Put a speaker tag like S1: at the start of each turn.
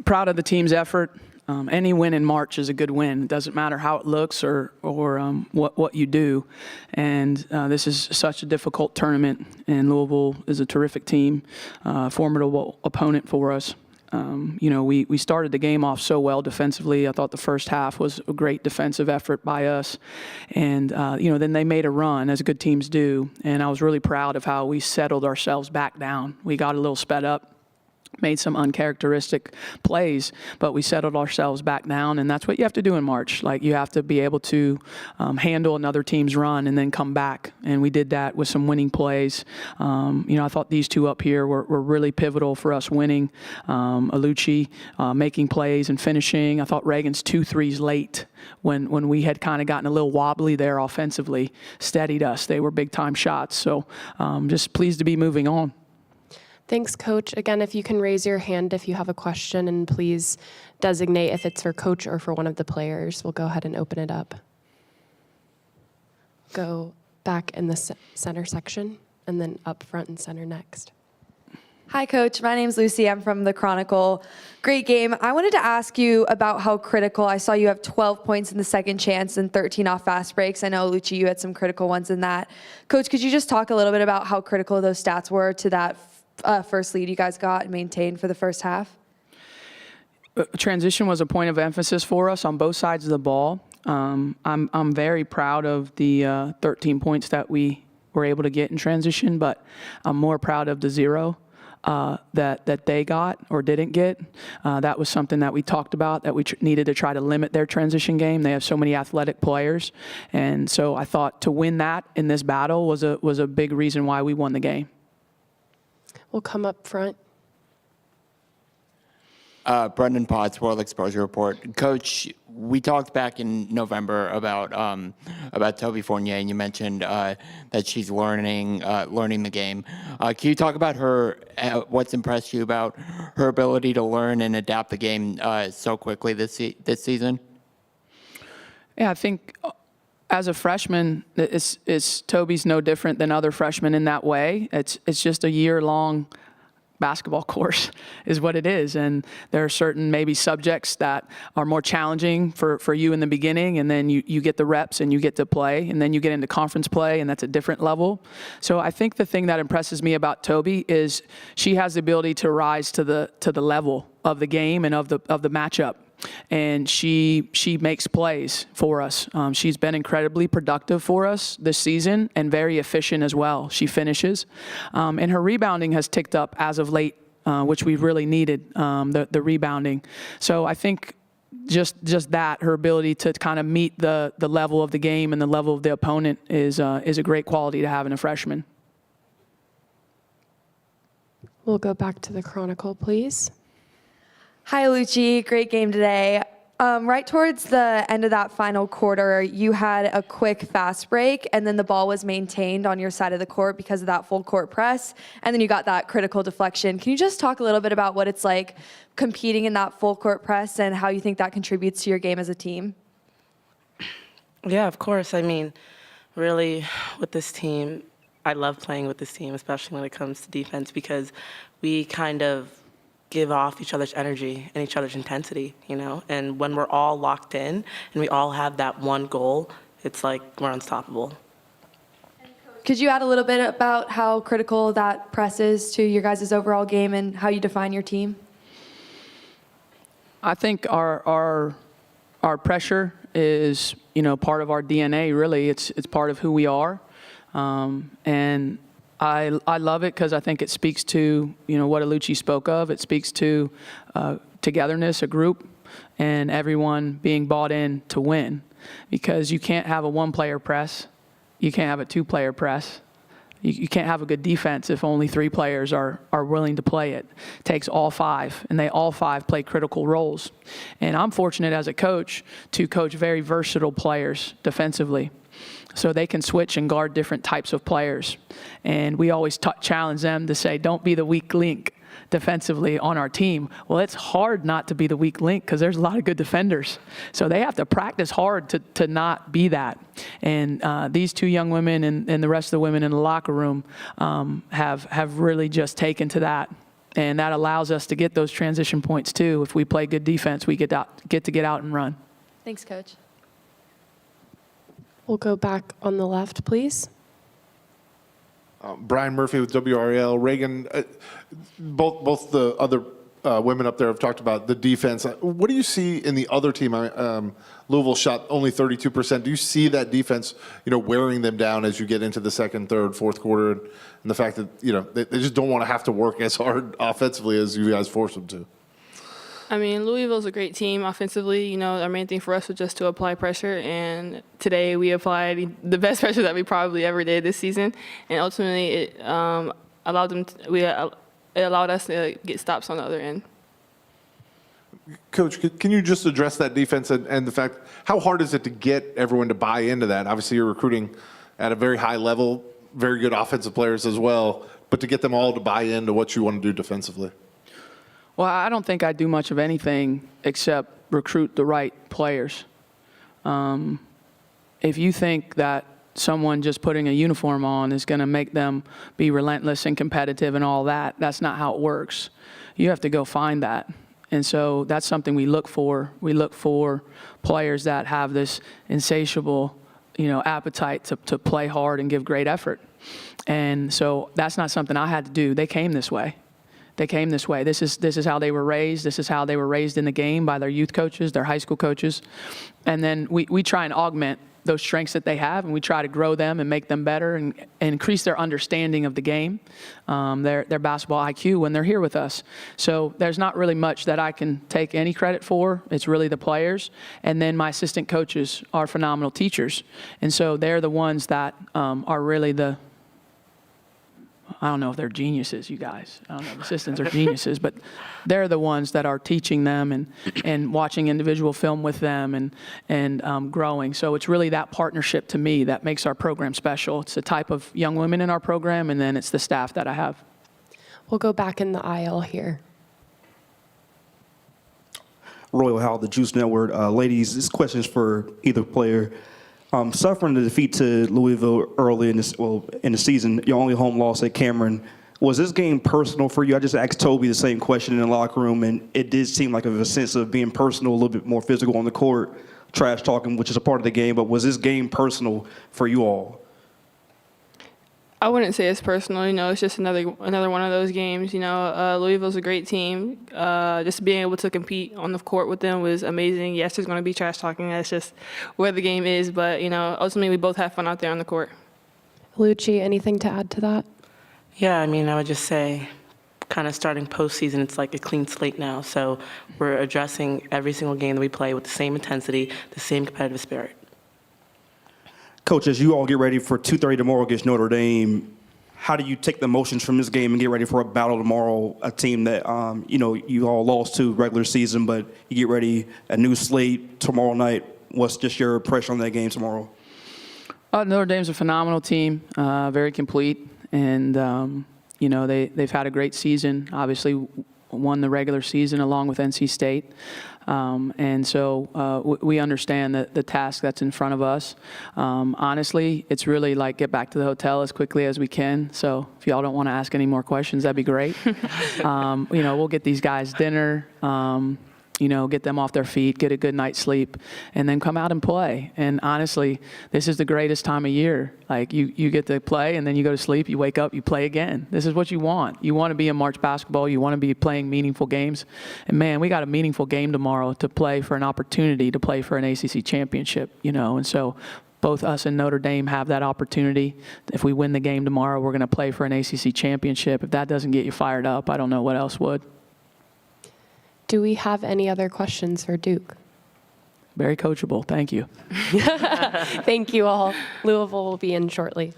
S1: Proud of the team's effort. Any win in March is a good win. It doesn't matter how it looks or what you do. And this is such a difficult tournament, and Louisville is a terrific team, formidable opponent for us. We started the game off so well defensively. I thought the first half was a great defensive effort by us. And, then they made a run, as good teams do. And I was really proud of how we settled ourselves back down. We got a little sped up, made some uncharacteristic plays, but we settled ourselves back down, and that's what you have to do in March. Like, you have to be able to handle another team's run and then come back, and we did that with some winning plays. I thought these two up here were really pivotal for us winning. Alucci making plays and finishing. I thought Reagan's 2 threes late when we had kind of gotten a little wobbly there offensively steadied us. They were big-time shots, so just pleased to be moving on.
S2: Thanks, Coach. Again, if you can raise your hand if you have a question, and please designate if it's for Coach or for one of the players. We'll go ahead and open it up. Go back in the center section, and then up front and center next.
S3: Hi, Coach. My name's Lucy. I'm from the Chronicle. Great game. I wanted to ask you about how critical. I saw you have 12 points in the second chance and 13 off fast breaks. I know, Lucci, you had some critical ones in that. Coach, could you just talk a little bit about how critical those stats were to that first lead you guys got and maintained for the first half?
S1: Transition was a point of emphasis for us on both sides of the ball. I'm very proud of the 13 points that we were able to get in transition, but I'm more proud of the 0 that they got or didn't get. That was something that we talked about, that we needed to try to limit their transition game. They have so many athletic players, and so I thought to win that in this battle was a big reason why we won the game.
S2: We'll come up front.
S4: Brendan Potts, World Exposure Report. Coach, we talked back in November about Toby Fournier, and you mentioned that she's learning the game. Can you talk about her? What's impressed you about her ability to learn and adapt the game so quickly this season?
S1: Yeah, I think as a freshman, Toby's no different than other freshmen in that way. It's just a year-long basketball course is what it is. And there are certain maybe subjects that are more challenging for you in the beginning, and then you get the reps and you get to play, and then you get into conference play, and that's a different level. So I think the thing that impresses me about Toby is she has the ability to rise to the level of the game and of the matchup. And she makes plays for us. She's been incredibly productive for us this season and very efficient as well. She finishes. And her rebounding has ticked up as of late, which we've really needed, the rebounding. So I think just that, her ability to kind of meet the level of the game and the level of the opponent is a great quality to have in a freshman.
S2: We'll go back to the Chronicle, please.
S3: Hi, Lucci. Great game today. Right towards the end of that final quarter, you had a quick fast break, and then the ball was maintained on your side of the court because of that full court press, and then you got that critical deflection. Can you just talk a little bit about what it's like competing in that full court press and how you think that contributes to your game as a team?
S5: Yeah, of course. I mean, really, with this team, I love playing with this team, especially when it comes to defense, because we kind of give off each other's energy and each other's intensity, and when we're all locked in and we all have that one goal, it's like we're unstoppable.
S3: Could you add a little bit about how critical that press is to your guys' overall game and how you define your team?
S1: I think our pressure is, part of our DNA, really. It's part of who we are. And I love it because I think it speaks to, what Alucci spoke of. It speaks to togetherness, a group, and everyone being bought in to win. Because you can't have a one-player press. You can't have a two-player press. You can't have a good defense if only 3 players are willing to play it. It takes all 5, and they all 5 play critical roles. And I'm fortunate as a coach to coach very versatile players defensively, so they can switch and guard different types of players. And we always challenge them to say, don't be the weak link defensively on our team. Well, it's hard not to be the weak link because there's a lot of good defenders. So they have to practice hard to not be that. And these 2 young women and the rest of the women in the locker room have really just taken to that And that allows us to get those transition points too. If we play good defense, we get to get out and run.
S3: Thanks, Coach.
S2: We'll go back on the left, please.
S6: Brian Murphy with WRAL. Reagan, both the other women up there have talked about the defense. What do you see in the other team? Louisville shot only 32%. Do you see that defense, wearing them down as you get into the second, third, fourth quarter, and the fact that they just don't want to have to work as hard offensively as you guys force them to?
S7: I mean, Louisville's a great team offensively. Our main thing for us was just to apply pressure, and today we applied the best pressure that we probably ever did this season, and ultimately it allowed us to get stops on the other end.
S6: Coach, can you just address that defense and the fact, how hard is it to get everyone to buy into that? Obviously, you're recruiting at a very high level, very good offensive players as well, but to get them all to buy into what you want to do defensively?
S1: Well, I don't think I do much of anything except recruit the right players. If you think that someone just putting a uniform on is going to make them be relentless and competitive and all that, that's not how it works. You have to go find that. And so that's something we look for. We look for players that have this insatiable, appetite to play hard and give great effort. And so that's not something I had to do. They came this way. This is how they were raised. This is how they were raised in the game by their youth coaches, their high school coaches. And then we try and augment those strengths that they have, and we try to grow them and make them better and increase their understanding of the game, their basketball IQ when they're here with us. So there's not really much that I can take any credit for. It's really the players. And then my assistant coaches are phenomenal teachers. And so they're the ones that are really I don't know if they're geniuses, you guys. I don't know if assistants are geniuses, but they're the ones that are teaching them and watching individual film with them and growing. So it's really that partnership to me that makes our program special. It's the type of young women in our program, and then it's the staff that I have.
S2: We'll go back in the aisle here.
S8: Royal Howell, the Juice Network. Ladies, this question is for either player. Suffering the defeat to Louisville early in the season, your only home loss at Cameron, was this game personal for you? I just asked Toby the same question in the locker room, and it did seem like a sense of being personal, a little bit more physical on the court, trash talking, which is a part of the game. But was this game personal for you all?
S7: I wouldn't say it's personal. It's just another one of those games. Louisville's a great team. Just being able to compete on the court with them was amazing. Yes, there's going to be trash talking. That's just where the game is. But ultimately, we both have fun out there on the court.
S2: Lucci, anything to add to that?
S5: Yeah, I would just say, kind of starting postseason, it's like a clean slate now. So we're addressing every single game that we play with the same intensity, the same competitive spirit.
S8: Coach, as you all get ready for 2:30 tomorrow against Notre Dame, how do you take the emotions from this game and get ready for a battle tomorrow, a team that, you all lost to regular season, but you get ready, a new slate tomorrow night. What's just your impression on that game tomorrow?
S1: Notre Dame's a phenomenal team, very complete, and, they've had a great season, obviously won the regular season along with NC State. And so we understand the task that's in front of us. Honestly, it's really like get back to the hotel as quickly as we can. So if y'all don't want to ask any more questions, that'd be great. We'll get these guys dinner, get them off their feet, get a good night's sleep, and then come out and play. And honestly, this is the greatest time of year. Like you get to play, and then you go to sleep, you wake up, you play again. This is what you want. You want to be in March basketball. You want to be playing meaningful games. And man, we got a meaningful game tomorrow to play for an opportunity to play for an ACC championship, and so both us and Notre Dame have that opportunity. If we win the game tomorrow, we're going to play for an ACC championship. If that doesn't get you fired up, I don't know what else would.
S2: Do we have any other questions for Duke?
S1: Very coachable. Thank you.
S2: Thank you all. Louisville will be in shortly.